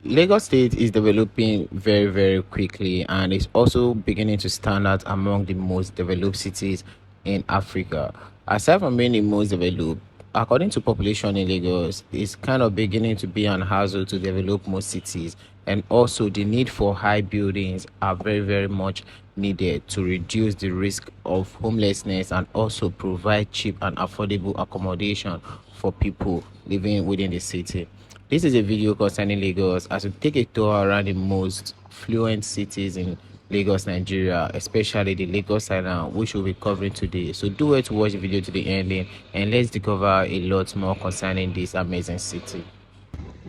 Lagos State is developing very, very quickly and is also beginning to stand out among the most developed cities in Africa. Aside from being the most developed, according to population in Lagos, it's kind of beginning to be an hassle to develop most cities, and also the need for high buildings are very, very much needed to reduce the risk of homelessness and also provide cheap and affordable accommodation for people living within the city. This is a video concerning Lagos as we take a tour around the most fluent cities in Lagos, Nigeria, especially the Lagos Island, which we'll be covering today. So do it to watch the video to the ending and let's discover a lot more concerning this amazing city.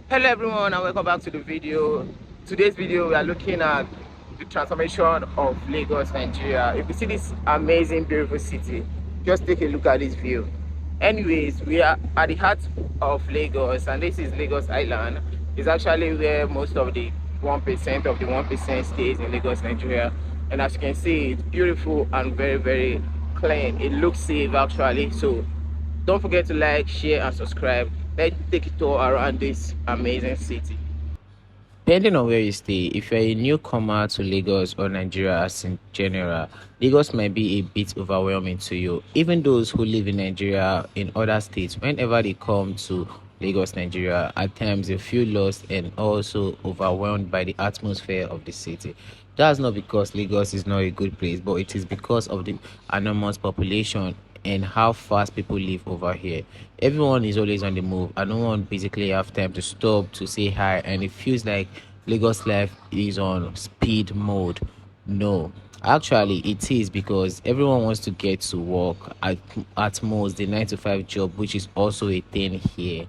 Hello everyone and welcome back to the video. Today's video we are looking at the transformation of Lagos, Nigeria. If you see this amazing, beautiful city, just take a look at this view. Anyways, we are at the heart of Lagos and this is Lagos Island. It's actually where most of the 1% of the 1% stays in Lagos, Nigeria. And as you can see, it's beautiful and very, very clean. It looks safe actually. So don't forget to like, share and subscribe. Let's take a tour around this amazing city. Depending on where you stay, if you're a newcomer to Lagos or Nigeria as in general, Lagos might be a bit overwhelming to you. Even those who live in Nigeria in other states, whenever they come to Lagos, Nigeria, at times they feel lost and also overwhelmed by the atmosphere of the city. That's not because Lagos is not a good place, but it is because of the enormous population and how fast people live over here. Everyone is always on the move and no one basically have time to stop to say hi, and it feels like Lagos life is on speed mode. No, actually it is, because everyone wants to get to work at most the 9 to 5 job, which is also a thing here.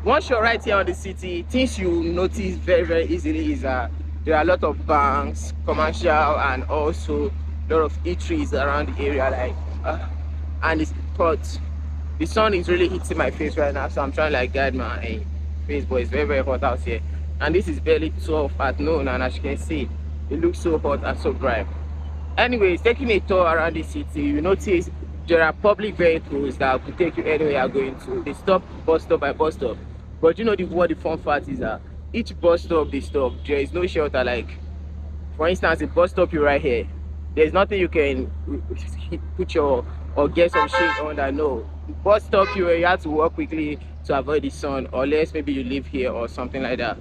Once you're right here on the city, things you notice very, very easily is there are a lot of banks, commercial, and also a lot of eateries around the area, and it's hot. The sun is really hitting my face right now, so I'm trying to guide my face, but it's very, very hot out here. And this is barely 12 at noon, and as you can see, it looks so hot and so bright. Anyways, taking a tour around the city, you notice there are public vehicles that could take you anywhere you're going to. They stop bus stop by bus stop. But you know what the fun fact is that each bus stop they stop, there is no shelter. For instance, the bus stop you right here, there's nothing you can put your or get some shade on that. No, bus stop you have to walk quickly to avoid the sun, unless maybe you live here or something like that.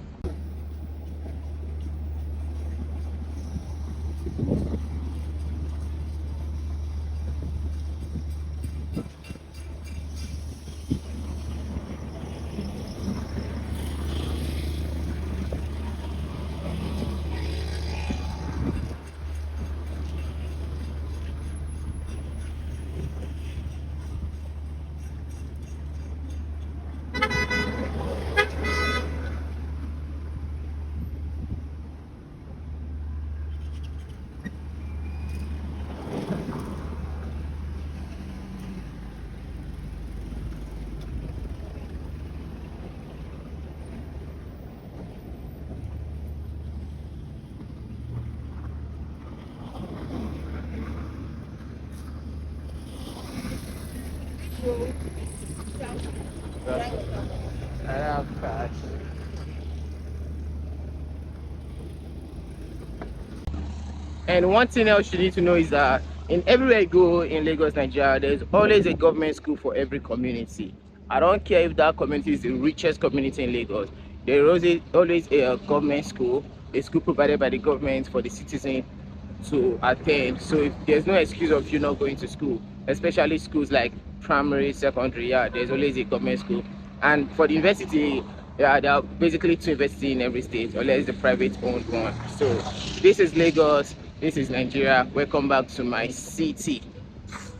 And one thing else you need to know is that in everywhere you go in Lagos, Nigeria, there's always a government school for every community. I don't care if that community is the richest community in Lagos. There is always a government school, a school provided by the government for the citizen to attend. So if there's no excuse of you not going to school, especially schools like primary, secondary, yeah, there's always a government school. And for the university, yeah, there are basically 2 universities in every state, unless the private owned one. So this is Lagos, this is Nigeria. Welcome back to my city.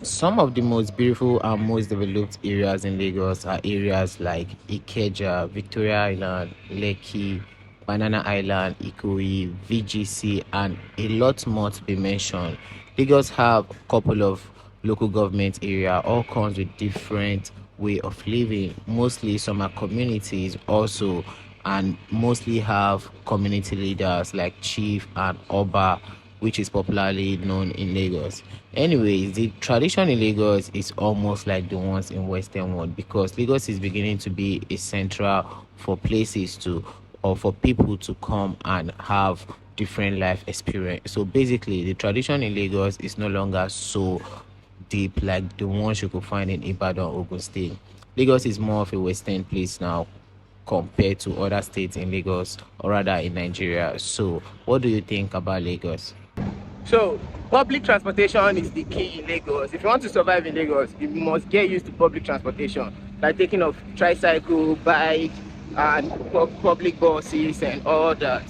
Some of the most beautiful and most developed areas in Lagos are areas like Ikeja, Victoria Island, Lekki, Banana Island, Ikoyi, VGC, and a lot more to be mentioned. Lagos have a couple of local government area, all comes with different way of living. Mostly some are communities also, and mostly have community leaders like chief and oba, which is popularly known in Lagos. Anyways, the tradition in Lagos is almost like the ones in Western world, because Lagos is beginning to be a central for places to or for people to come and have different life experience. So basically, the tradition in Lagos is no longer so deep like the ones you could find in Ibadan or Ogun State. Lagos is more of a Western place now compared to other states in Lagos or rather in Nigeria. So, what do you think about Lagos? So, public transportation is the key in Lagos. If you want to survive in Lagos, you must get used to public transportation, like taking of tricycle, bike, and public buses and all that.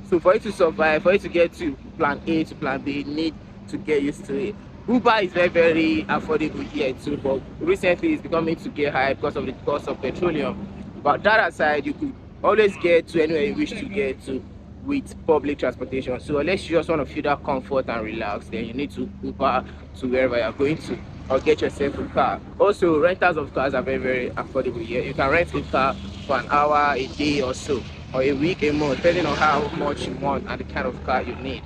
So, for you to survive, for you to get to plan A to plan B, you need to get used to it. Uber is very, very affordable here too, but recently it's becoming to get high because of the cost of petroleum. But that aside, you could always get to anywhere you wish to get to with public transportation. So unless you just want to feel that comfort and relax, then you need to Uber to wherever you're going to or get yourself a car. Also, rentals of cars are very, very affordable here. You can rent a car for an hour, a day or so, or a week, a month, depending on how much you want and the kind of car you need.